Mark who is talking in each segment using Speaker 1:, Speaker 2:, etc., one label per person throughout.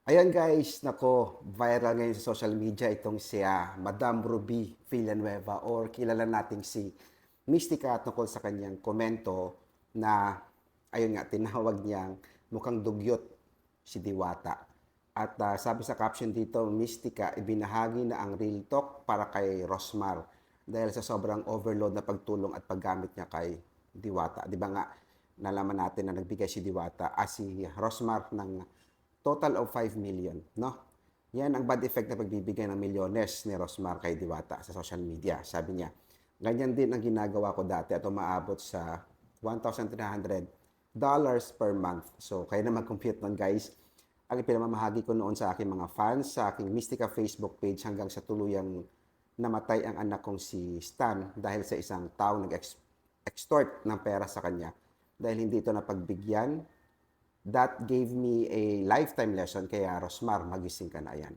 Speaker 1: Ayan guys, nako, viral ngayon sa social media itong si Madam Ruby Villanueva or kilala nating si Mystica tungkol sa kanyang komento na ayun nga, tinawag niyang mukhang dugyot si Diwata. At sabi sa caption dito, Mystica, ibinahagi na ang real talk para kay Rosmar dahil sa sobrang overload na pagtulong at paggamit niya kay Diwata. Di ba nga, nalaman natin na nagbigay si Diwata, si Rosmar ng total of 5 million, no? Yan ang bad effect na pagbibigay ng milyones ni Rosmar kay Diwata sa social media. Sabi niya, ganyan din ang ginagawa ko dati at umaabot sa $1,300 per month. So, kaya na mag-compute nun, guys. Ang ipinamamahagi ko noon sa aking mga fans, sa aking Mystica Facebook page hanggang sa tuluyang namatay ang anak kong si Stan dahil sa isang tao nag-extort ng pera sa kanya dahil hindi ito napagbigyan. That gave me a lifetime lesson. Kaya Rosmar, magising ka na yan.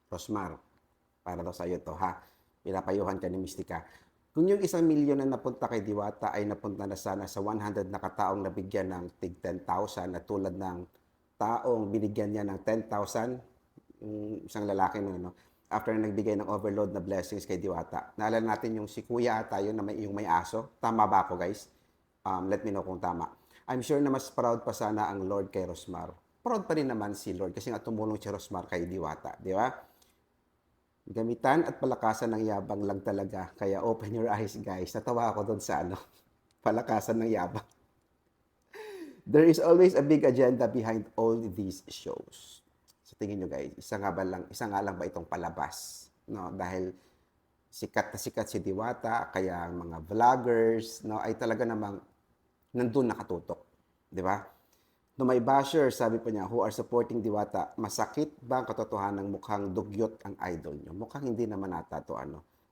Speaker 1: Rosmar, para daw sa'yo to ha. Pinapayuhan ka ni Mystica. Kung yung 1 milyon na napunta kay Diwata ay napunta na sana sa 100 na kataong nabigyan ng tig 10,000 na tulad ng taong binigyan niya ng 10,000, isang lalaki no, no? After na nagbigay ng overload na blessings kay Diwata. Naalala natin yung si Kuya tayo na yung may aso. Tama ba ako guys? Let me know kung tama. I'm sure na mas proud pa sana ang Lord kay Rosmar. Proud pa rin naman si Lord kasi nga tumulong si Rosmar kay Diwata, di ba? Gamitan at palakasan ng yabang lang talaga. Kaya open your eyes, guys. Natawa ako doon sa palakasan ng yabang. There is always a big agenda behind all these shows. So tingin nyo guys, isa nga lang ba itong palabas? No, dahil sikat na sikat si Diwata, kaya ang mga vloggers, no, ay talaga namang nandun nakatutok. Di ba? No, may basher, sabi pa niya, who are supporting Diwata, masakit ba ang katotohanan ng mukhang dugyot ang idol nyo? Mukhang hindi naman ata to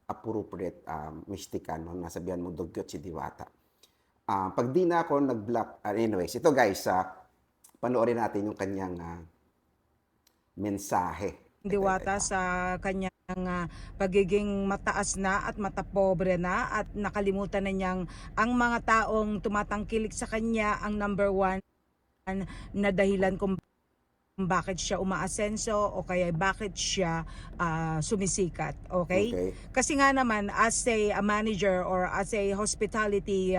Speaker 1: appropriate Mystica, no? Nasabihan mong dugyot si Diwata. Pag di na ako nag-block, anyways, ito guys, panoorin natin yung kanyang mensahe.
Speaker 2: Diwata sa kanyang pagiging mataas na at matapobre na at nakalimutan na niyang ang mga taong tumatangkilik sa kanya ang number one na dahilan kung bakit siya umaasenso o kaya bakit siya sumisikat. Okay?
Speaker 1: Okay.
Speaker 2: Kasi nga naman as a manager or as a hospitality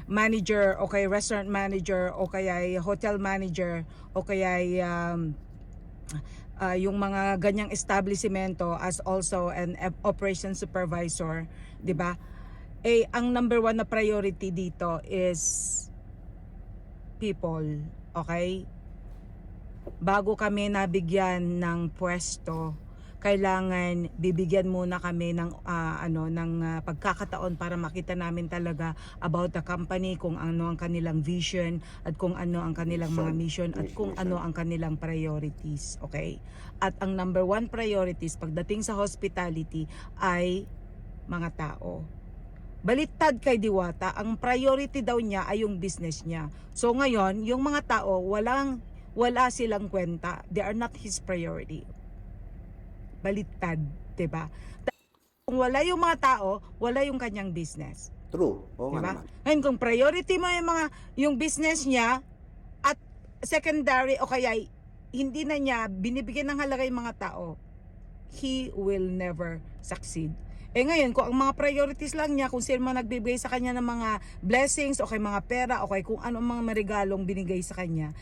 Speaker 2: manager o kaya restaurant manager o kaya hotel manager o kaya yung mga ganyang establishmento as also an operation supervisor, 'di ba? Ang number one na priority dito is people, okay? Bago kami nabigyan ng pwesto, kailangan bibigyan muna kami ng pagkakataon para makita namin talaga about the company, kung ano ang kanilang vision at kung ano ang kanilang mga mission at kung ano ang kanilang priorities, okay? At ang number one priorities pagdating sa hospitality ay mga tao. Baliktad kay Diwata, ang priority daw niya ay yung business niya. So ngayon, yung mga tao, wala silang kwenta. They are not his priority. Baliktad, 'di ba? Kung wala yung mga tao, wala yung kanyang business.
Speaker 1: True. Oo nga
Speaker 2: Diba?
Speaker 1: naman.
Speaker 2: Ngayon, kung priority mo yung business niya at secondary o kaya hindi na niya binibigyan ng halaga yung mga tao, he will never succeed. Ngayon, kung ang mga priorities lang niya, kung sino man nagbibigay sa kanya ng mga blessings o kay mga pera o kay kung ano mga regalong binigay sa kanya,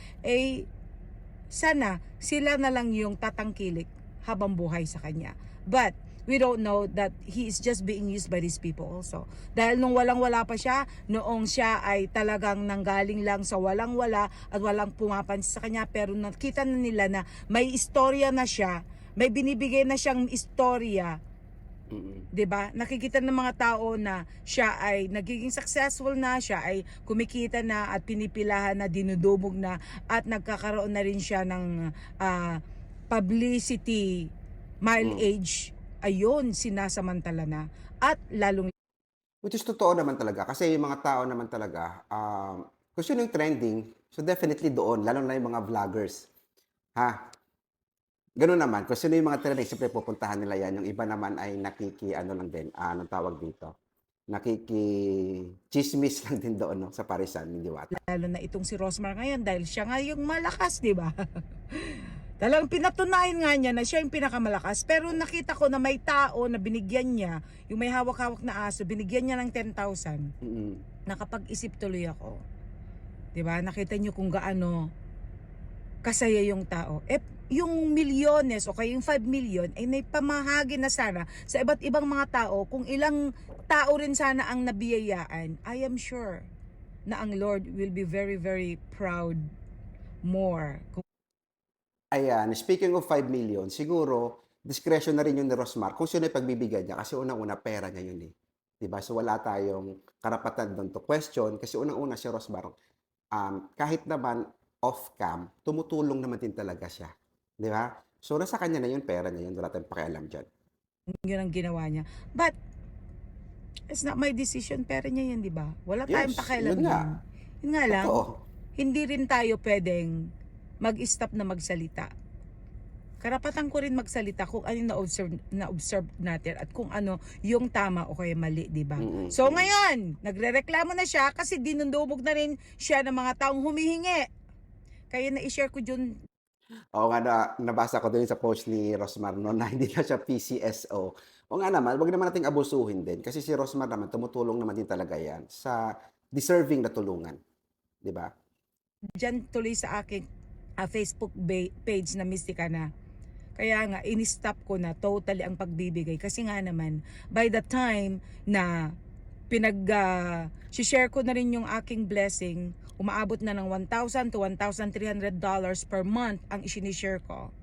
Speaker 2: sana sila na lang yung tatangkilik habang buhay sa kanya. But we don't know that he is just being used by these people also. Dahil nung walang-wala pa siya, noong siya ay talagang nanggaling lang sa walang-wala at walang pumapansin sa kanya, pero nakita na nila na may istorya na siya, may binibigay na siyang istorya. 'Di ba? Nakikita ng mga tao na siya ay nagiging successful na, siya ay kumikita na at pinipilahan na, dinudumog na at nagkakaroon na rin siya ng publicity mileage. Ayun, sinasamantala na at lalong
Speaker 1: Which is totoo naman talaga. Kasi yung mga tao naman talaga, kung sino yung trending, so definitely doon, lalo na yung mga vloggers. Ha? Gano'n naman, kung sino yung mga trending, siyempre pupuntahan nila yan. Yung iba naman ay ano lang din, anong tawag dito? Nakiki-chismis lang din doon, no, sa parisan ni Diwata.
Speaker 2: lalo na itong si Rosmar ngayon dahil siya nga yung malakas, 'di ba? Talagang pinatunayan nga niya na siya yung pinakamalakas. Pero nakita ko na may tao na binigyan niya, yung may hawak-hawak na aso, binigyan niya ng 10,000.
Speaker 1: Mm.
Speaker 2: Nakapag-isip tuloy ako. 'Di ba? Nakita niyo kung gaano kasaya yung tao. Yung milyones o kaya yung 5 million ay may pamahagi na sana sa iba't ibang mga tao. Kung ilang tao rin sana ang nabiyayaan, I am sure na ang Lord will be very, very proud more.
Speaker 1: Ayan, speaking of 5 million, siguro discretion na rin yun ni Rosmar kung sino yung pagbibigyan niya kasi unang-una pera niya yun, eh, 'di ba? So, wala tayong karapatan dun to question kasi unang-una si Rosmar, kahit naman off cam, tumutulong naman din talaga siya, 'di ba? So, nasa kanya na yun, pera niya yun, wala tayong pakialam diyan.
Speaker 2: Yun ang ginawa niya. But, it's not my decision. Pera niya yan, di ba? Wala tayong
Speaker 1: Yes,
Speaker 2: pakialam
Speaker 1: yun
Speaker 2: dyan.
Speaker 1: nga,
Speaker 2: Yun nga lang,
Speaker 1: totoo.
Speaker 2: hindi rin tayo pwedeng mag-stop na magsalita. Karapatan ko rin magsalita kung ano yung na-observe natin at kung ano yung tama o kaya mali, di ba?
Speaker 1: Mm,
Speaker 2: So
Speaker 1: mm.
Speaker 2: ngayon, nagrereklamo na siya kasi dinundumog na rin siya ng mga taong humihingi. Kaya na-share ko dyan.
Speaker 1: Oo nga, nabasa ko din sa post ni Rosmar 'no, na hindi na siya PCSO. O nga naman, wag naman nating abusuhin din kasi si Rosmar naman tumutulong naman din talaga 'yan sa deserving na tulungan, 'di ba?
Speaker 2: Diyan tuloy sa aking Facebook page na Mystica na. Kaya nga, in-stop ko na totally ang pagbibigay. Kasi nga naman, by the time na share ko na rin yung aking blessing, umaabot na ng $1,000 to $1,300 per month ang isinishare ko.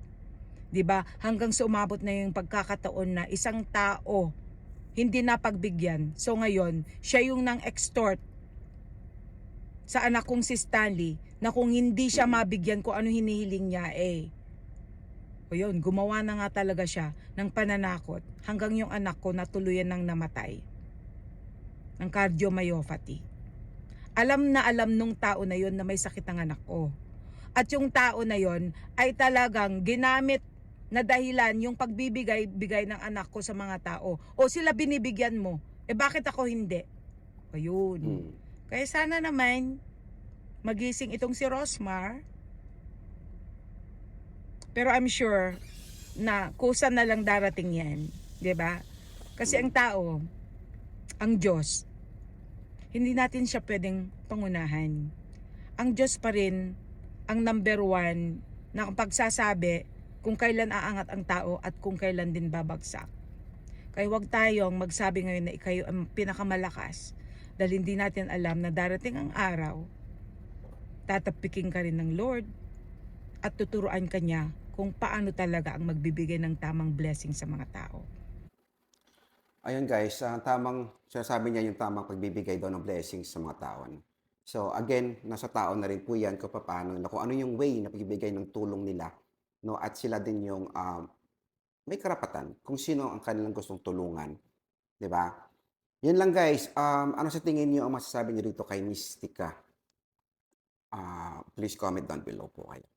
Speaker 2: 'Di ba? Hanggang sa umabot na yung pagkakataon na isang tao hindi napagbigyan. So ngayon, siya yung nang extort sa anak kong si Stanley na kung hindi siya mabigyan ko ano hinihiling niya o yun, gumawa na nga talaga siya ng pananakot hanggang yung anak ko na tuluyan ng namatay ng cardiomyopathy. Alam na alam nung tao na yun na may sakit ang anak ko. At yung tao na yun ay talagang ginamit na dahilan yung pagbibigay-bigay ng anak ko sa mga tao. O sila binibigyan mo, bakit ako hindi? Ayun.
Speaker 1: Hmm.
Speaker 2: Kaya sana naman magising itong si Rosmar. Pero I'm sure na kusa na lang darating yan. 'Di ba? Kasi ang tao, ang Diyos, hindi natin siya pwedeng pangunahan. Ang Diyos pa rin ang number one na pagsasabi kung kailan aangat ang tao at kung kailan din babagsak. Kaya huwag tayong magsabi ngayon na ikayo ang pinakamalakas dahil hindi natin alam na darating ang araw, tatapiking ka rin ng Lord at tuturuan ka niya kung paano talaga ang magbibigay ng tamang blessing sa mga tao.
Speaker 1: Ayun guys, tamang sinasabi niya yung tamang pagbibigay daw ng blessings sa mga tao, no? So again, nasa tao na rin po 'yan kung papaano na kung ano yung way na pagbibigay ng tulong nila, 'no? At sila din yung, may karapatan kung sino ang kanilang gustong tulungan, 'di ba? 'Yun lang guys, ano sa tingin niyo ang masasabi niyo dito kay Mystica? Please comment down below po kayo.